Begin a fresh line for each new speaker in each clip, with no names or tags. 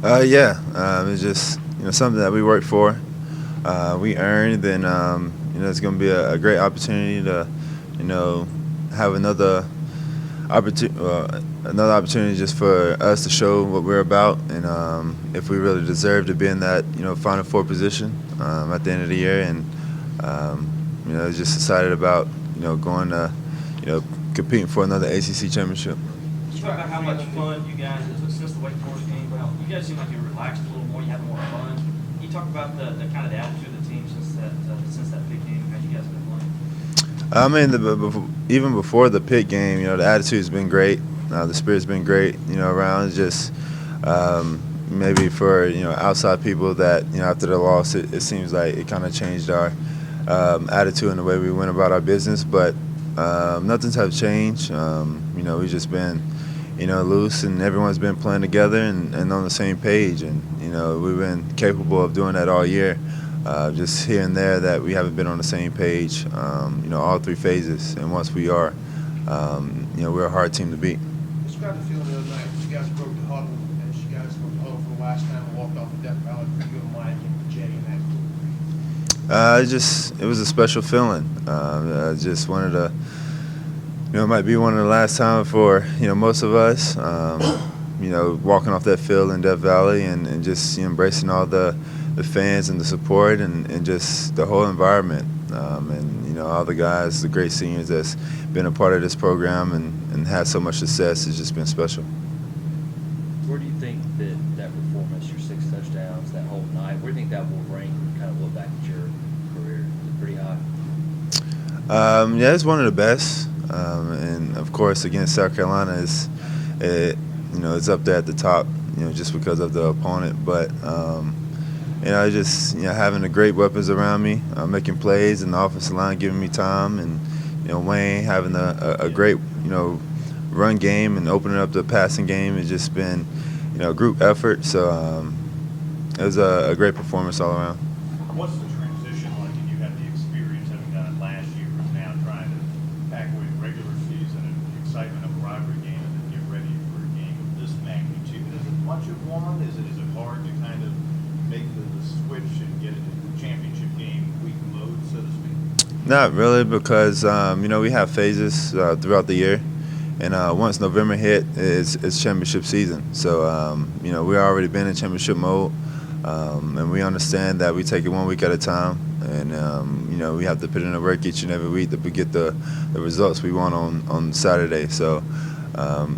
Yeah, it's just something that we worked for, we earned, and it's going to be a great opportunity to you know have another opportunity just for us to show what we're about, and if we really deserve to be in that Final Four position at the end of the year, and just excited about going to competing for another ACC championship.
You talk about how much fun you guys, since the Wake Forest game, well, you guys seem like you relaxed a little more, you have more fun. Can you talk about the kind of the attitude of the team since that big game, how you guys have been playing?
I mean, even before the Pitt game, the attitude's been great. The spirit's been great. Around just maybe for outside people that after the loss, it seems like it kind of changed our attitude and the way we went about our business. But nothing's have changed. We've just been loose, and everyone's been playing together and on the same page. And we've been capable of doing that all year. Just here and there that we haven't been on the same page, all three phases. And once we are, we're a hard team to beat.
Describe the feeling the other night. You guys broke the huddle, and you guys broke the huddle for the last time and walked off the Death Valley for you and Mike and Jay and that group.
It was a special feeling. I just wanted to, it might be one of the last times for most of us, walking off that field in Death Valley and just embracing all the fans and the support and just the whole environment, and all the guys, the great seniors that's been a part of this program and had so much success. It's just been special.
Where do you think that performance, your 6 touchdowns, that whole night, where do you think that will rank? Kind of look back at your career, is it pretty high?
Yeah, it's one of the best, and of course against South Carolina it's up there at the top, just because of the opponent, but. Just having the great weapons around me, making plays, and the offensive line giving me time, and Wayne having a great run game and opening up the passing game. It's just been a group effort. So it was a great performance all around.
What's the transition like? And you have the experience having done it last year, and now trying to pack away the regular season and the excitement of a rivalry game, and then get ready for a game of this magnitude. Is it much of one? Is it hard to kind of make the switch and get into the championship game week mode, so to speak?
Not really, because we have phases throughout the year, and once November hit, it's championship season. So we've already been in championship mode, and we understand that we take it 1 week at a time, and we have to put in the work each and every week to get the results we want on Saturday. So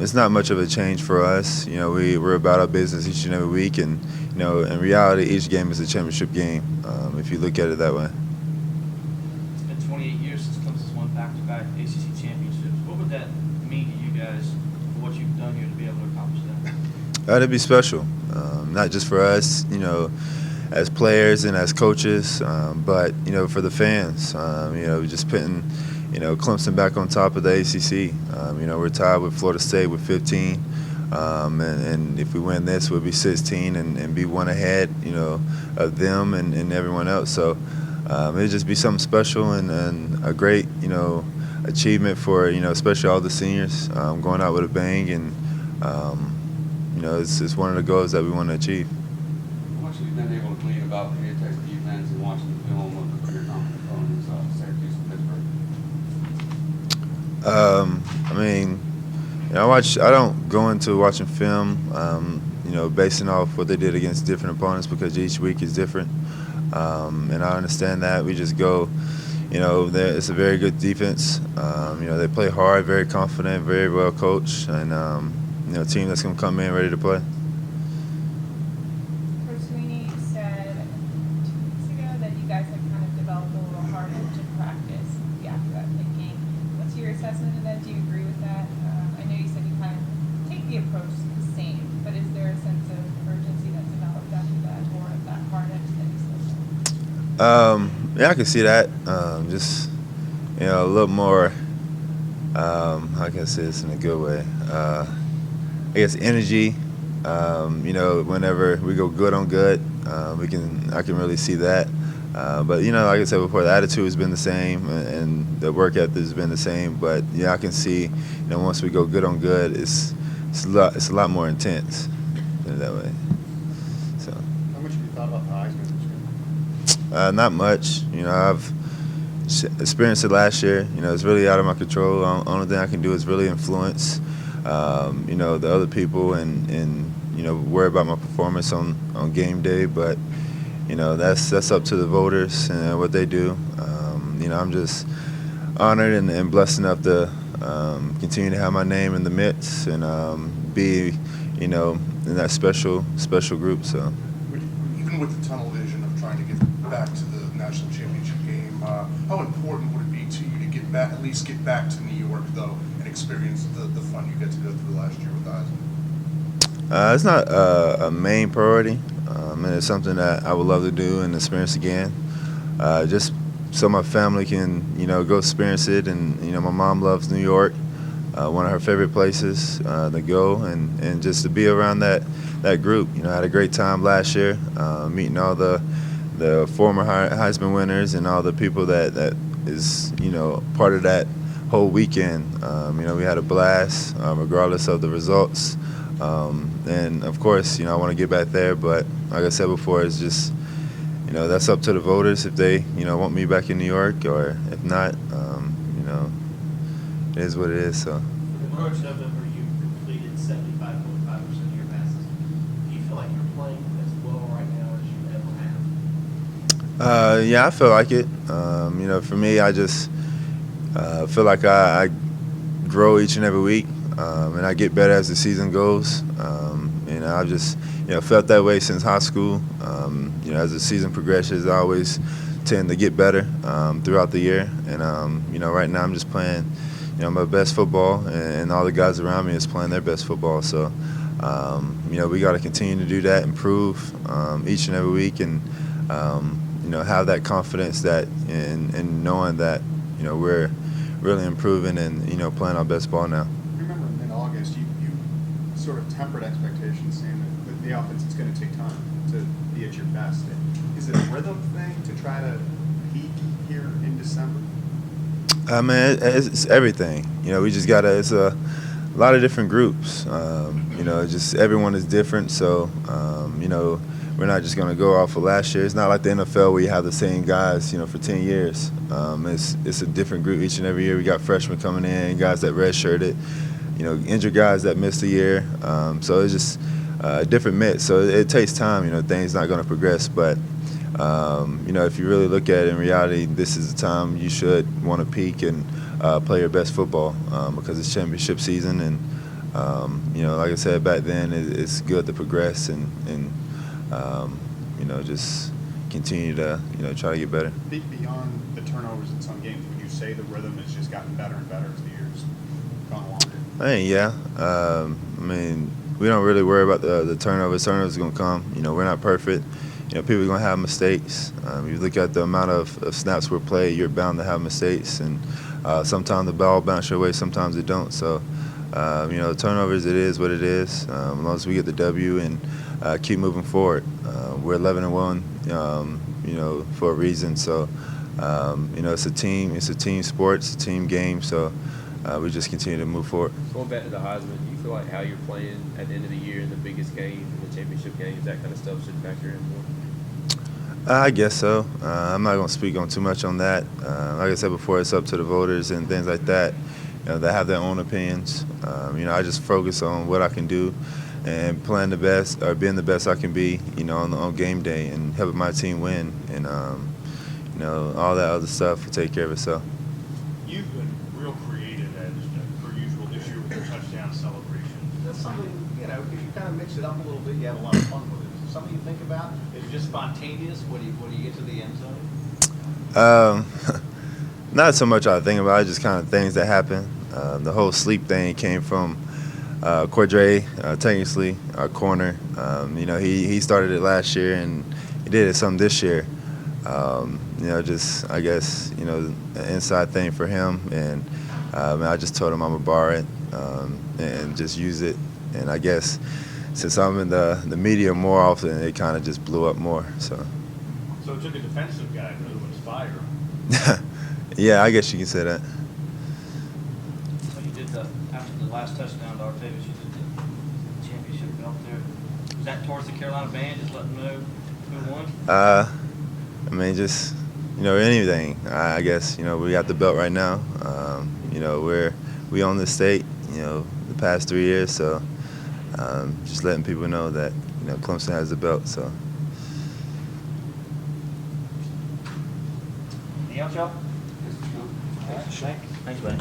it's not much of a change for us. We're about our business each and every week, and in reality, each game is a championship game, if you look at it that way.
It's been 28 years since Clemson's won back-to-back ACC championships. What would that mean to you guys for what you've done here to be able to accomplish that?
That'd be special, not just for us, as players and as coaches, but for the fans. Just putting Clemson back on top of the ACC. We're tied with Florida State with 15. And if we win this, we'll be 16 and be one ahead, of them and everyone else. So it'll just be something special and a great, achievement for, especially all the seniors, going out with a bang. And, it's one of the goals that we want to achieve.
How much have you been able to glean about the Texas defense and watching the film of your opponents, Syracuse and Pittsburgh?
I don't go into watching film, basing off what they did against different opponents, because each week is different. And I understand that. We just go, it's a very good defense. They play hard, very confident, very well coached, and, a team that's going to come in ready to play.
Coach Sweeney said 2 weeks ago that you guys had kind of developed a little harder to practice after that Pitt game. What's your assessment of that? Do you agree with that? I know you said you kind of take the approach the same, but is there a sense of urgency that's developed after that, or of that harness that you still
Yeah, I can see that. Just, a little more, how can I say this in a good way? I guess energy. Whenever we go good on good, I can really see that. But like I said before, the attitude has been the same, and the work ethic has been the same. But I can see, once we go good on good, it's a lot more intense. Put it that way.
thought about the Heisman this year?
Not much. You know, I've experienced it last year. You know, it's really out of my control. Only thing I can do is really influence, you know, the other people and you know, worry about my performance on game day. But you know, that's up to the voters and what they do. You know, I'm just honored and blessed enough to continue to have my name in the mix and be, you know, in that special group. So.
Even with the tunnel vision of trying to get back to the national championship game, how important would it be to you to get back, at least get back to New York though, and experience the fun you get to go through last year with the Heisman?
It's not a main priority, and it's something that I would love to do and experience again. Just so my family can, you know, go experience it. And you know, my mom loves New York, one of her favorite places to go, and just to be around that group. You know, I had a great time last year, meeting all the former Heisman winners and all the people that is, you know, part of that whole weekend. You know, we had a blast, regardless of the results. And of course, you know, I want to get back there, but like I said before, it's just, you know, that's up to the voters if they, you know, want me back in New York, or if not, you know, it is what it is. So.
In March, November, you completed 75.5% of your passes. Do you feel like you're playing as well right now as you ever have?
Yeah, I feel like it. You know, for me, I just feel like I grow each and every week, and I get better as the season goes. You know, I've just, you know, felt that way since high school. You know, as the season progresses, I always tend to get better throughout the year. And you know, right now I'm just playing, you know, my best football, and all the guys around me is playing their best football. So, you know, we got to continue to do that, improve each and every week, and you know, have that confidence that in knowing that, you know, we're really improving and, you know, playing our best ball now.
I remember in August you sort of tempered expectations, saying that the offense is going to take time to be at your best. Is it a rhythm thing to try to peak here in December?
I mean, it's everything. You know, we just got to – it's a lot of different groups. You know, just everyone is different. So, you know, we're not just going to go off of last year. It's not like the NFL where you have the same guys, you know, for 10 years. It's a different group each and every year. We got freshmen coming in, guys that redshirted, you know, injured guys that missed a year. So it's just a different mix. So it takes time. You know, things not going to progress. But, you know, if you really look at it in reality, this is the time you should want to peak and play your best football because it's championship season. And, you know, like I said back then, it's good to progress and you know, just continue to, you know, try to get better.
Beyond the turnovers in some games, would you say the rhythm has just gotten better and better as the years gone along?
I mean, yeah. I mean, we don't really worry about the turnovers. Turnovers are going to come. You know, we're not perfect. You know, people are going to have mistakes. If you look at the amount of snaps we're played, you're bound to have mistakes. And sometimes the ball bounces your way, sometimes it don't. So, you know, turnovers, it is what it is. As long as we get the W and keep moving forward. We're 11-1, you know, for a reason. So, you know, it's a team sport, it's a team game. So we just continue to move forward.
Going back to the Heisman, do you feel like how you're playing at the end of the year in the biggest game, in the championship games, that kind of stuff should factor in more?
I guess so. I'm not going to speak on too much on that. Like I said before, it's up to the voters and things like that. You know, they have their own opinions. You know, I just focus on what I can do and playing the best or being the best I can be, you know, on game day and helping my team win. And, you know, all that other stuff will take care of itself.
You've been real creative, as per usual, this year with your touchdown celebration. That's something, you know, because you kind of mix it up a little bit, you have a lot of fun with it. Is it something you think about? Is it just spontaneous when you get to the end zone?
Not so much I think about it, just kind of things that happen. The whole sleep thing came from Cordray, technically, our corner. You know, he started it last year, and he did it some this year. You know, just, I guess, you know, an inside thing for him. And I just told him I'm going to borrow it and just use it. And I guess since I'm in the media more often, it kind of just blew up more. So
it took a defensive guy to inspire him.
Yeah, I guess you can say that.
So you did after the last touchdown to Artavis, you did the championship belt there. Was that towards the Carolina band, just letting them know Who won?
I mean, just, anything. I guess, we got the belt right now. We own the state, the past 3 years. So just letting people know that, Clemson has the belt. So.
Anything else, y'all?
Yes, sir.
Thanks, buddy.